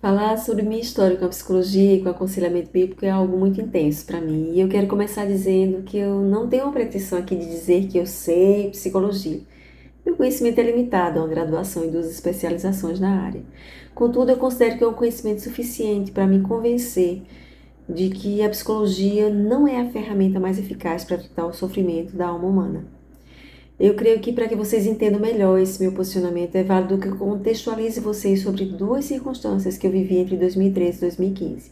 Falar sobre minha história com a psicologia e com o aconselhamento bíblico é algo muito intenso para mim. E eu quero começar dizendo que eu não tenho uma pretensão aqui de dizer que eu sei psicologia. Meu conhecimento é limitado a uma graduação e duas especializações na área. Contudo, eu considero que é um conhecimento suficiente para me convencer de que a psicologia não é a ferramenta mais eficaz para tratar o sofrimento da alma humana. Eu creio que para que vocês entendam melhor esse meu posicionamento, é válido que eu contextualize vocês sobre duas circunstâncias que eu vivi entre 2013 e 2015.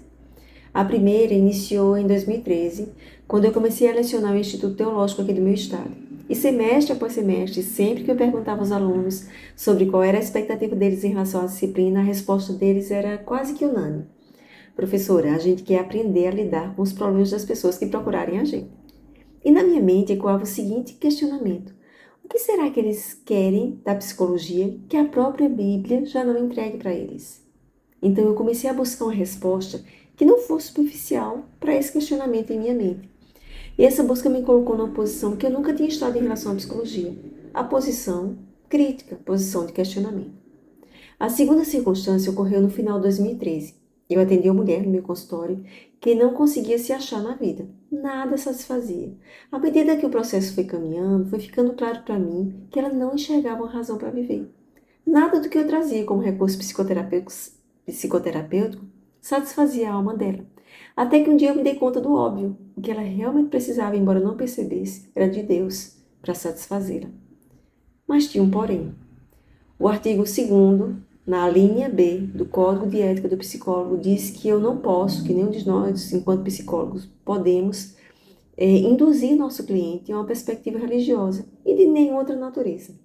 A primeira iniciou em 2013, quando eu comecei a lecionar no Instituto Teológico aqui do meu estado. E semestre após semestre, sempre que eu perguntava aos alunos sobre qual era a expectativa deles em relação à disciplina, a resposta deles era quase que unânime. Professora, a gente quer aprender a lidar com os problemas das pessoas que procurarem a gente. E na minha mente ecoava o seguinte questionamento: o que será que eles querem da psicologia que a própria Bíblia já não entregue para eles? Então eu comecei a buscar uma resposta que não fosse superficial para esse questionamento em minha mente. E essa busca me colocou numa posição que eu nunca tinha estado em relação à psicologia: a posição crítica, posição de questionamento. A segunda circunstância ocorreu no final de 2013. Eu atendi uma mulher no meu consultório que não conseguia se achar na vida. Nada satisfazia. À medida que o processo foi caminhando, foi ficando claro para mim que ela não enxergava uma razão para viver. Nada do que eu trazia como recurso psicoterapêutico satisfazia a alma dela. Até que um dia eu me dei conta do óbvio. O que ela realmente precisava, embora não percebesse, era de Deus para satisfazê-la. Mas tinha um porém. O artigo 2º, na linha B do Código de Ética do Psicólogo, diz que eu não posso, que nenhum de nós, enquanto psicólogos, podemos induzir nosso cliente a uma perspectiva religiosa e de nenhuma outra natureza.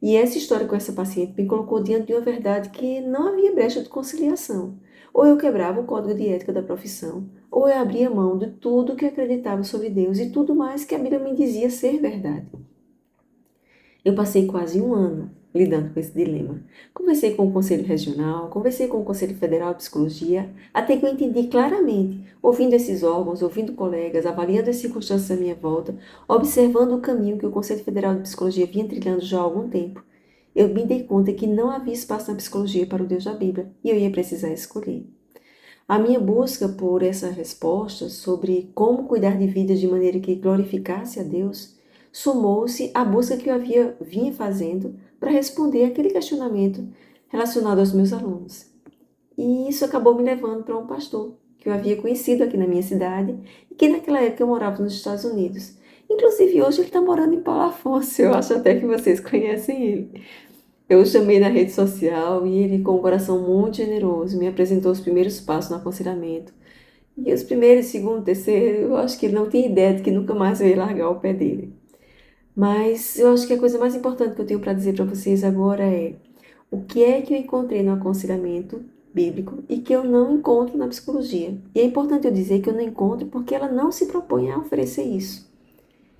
E essa história com essa paciente me colocou diante de uma verdade que não havia brecha de conciliação. Ou eu quebrava o código de ética da profissão, ou eu abria mão de tudo que acreditava sobre Deus e tudo mais que a Bíblia me dizia ser verdade. Eu passei quase um ano lidando com esse dilema. Conversei com o Conselho Regional, conversei com o Conselho Federal de Psicologia, até que eu entendi claramente, ouvindo esses órgãos, ouvindo colegas, avaliando as circunstâncias à minha volta, observando o caminho que o Conselho Federal de Psicologia vinha trilhando já há algum tempo. Eu me dei conta que não havia espaço na psicologia para o Deus da Bíblia e eu ia precisar escolher. A minha busca por essa resposta sobre como cuidar de vidas de maneira que glorificasse a Deus somou-se à busca que eu vinha fazendo para responder aquele questionamento relacionado aos meus alunos. E isso acabou me levando para um pastor que eu havia conhecido aqui na minha cidade e que naquela época eu morava nos Estados Unidos. Inclusive hoje ele está morando em Paulo Afonso, eu acho até que vocês conhecem ele. Eu o chamei na rede social e ele, com um coração muito generoso, me apresentou os primeiros passos no aconselhamento. E os primeiros, segundo, terceiro, eu acho que ele não tinha ideia de que nunca mais eu ia largar o pé dele. Mas eu acho que a coisa mais importante que eu tenho para dizer para vocês agora é o que é que eu encontrei no aconselhamento bíblico e que eu não encontro na psicologia. E é importante eu dizer que eu não encontro porque ela não se propõe a oferecer isso.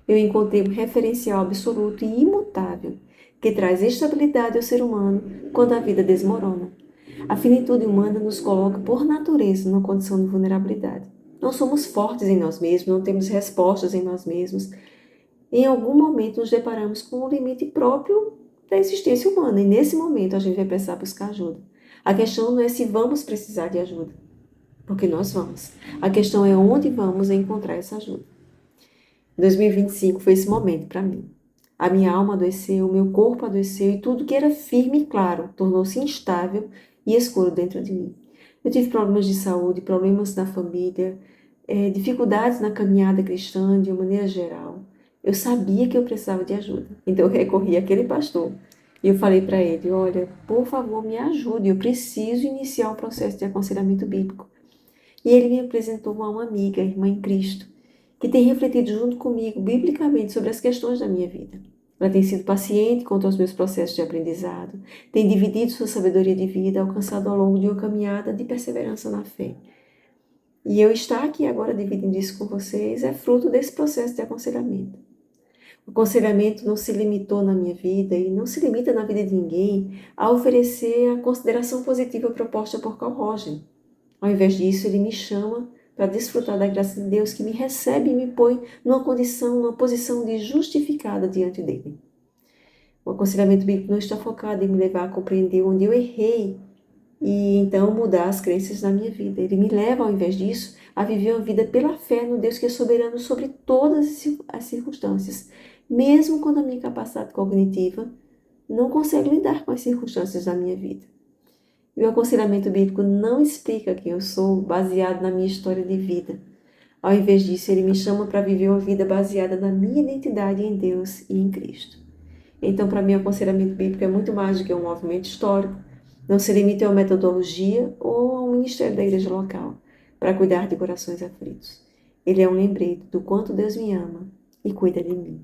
Eu encontrei um referencial absoluto e imutável que traz estabilidade ao ser humano quando a vida desmorona. A finitude humana nos coloca, por natureza, numa condição de vulnerabilidade. Não somos fortes em nós mesmos, não temos respostas em nós mesmos. Em algum momento nos deparamos com o limite próprio da existência humana e nesse momento a gente vai precisar buscar ajuda. A questão não é se vamos precisar de ajuda, porque nós vamos. A questão é onde vamos encontrar essa ajuda. 2025 foi esse momento para mim. A minha alma adoeceu, o meu corpo adoeceu e tudo que era firme e claro tornou-se instável e escuro dentro de mim. Eu tive problemas de saúde, problemas na família, dificuldades na caminhada cristã de uma maneira geral. Eu sabia que eu precisava de ajuda, então eu recorri àquele pastor e eu falei para ele: olha, por favor, me ajude, eu preciso iniciar um processo de aconselhamento bíblico. E ele me apresentou uma amiga, irmã em Cristo, que tem refletido junto comigo biblicamente sobre as questões da minha vida. Ela tem sido paciente quanto aos meus processos de aprendizado, tem dividido sua sabedoria de vida, alcançado ao longo de uma caminhada de perseverança na fé. E eu estar aqui agora dividindo isso com vocês é fruto desse processo de aconselhamento. O aconselhamento não se limitou na minha vida e não se limita na vida de ninguém a oferecer a consideração positiva proposta por Carl Rogers. Ao invés disso, ele me chama para desfrutar da graça de Deus que me recebe e me põe numa posição de justificada diante dele. O aconselhamento bíblico não está focado em me levar a compreender onde eu errei, e então mudar as crenças na minha vida. Ele me leva, ao invés disso, a viver uma vida pela fé no Deus que é soberano sobre todas as circunstâncias, mesmo quando a minha capacidade cognitiva não consegue lidar com as circunstâncias da minha vida. E o aconselhamento bíblico não explica quem eu sou baseado na minha história de vida. Ao invés disso, ele me chama para viver uma vida baseada na minha identidade em Deus e em Cristo. Então, para mim, o aconselhamento bíblico é muito mais do que um movimento histórico. Não se limita a uma metodologia ou a um ministério da igreja local para cuidar de corações aflitos. Ele é um lembrete do quanto Deus me ama e cuida de mim.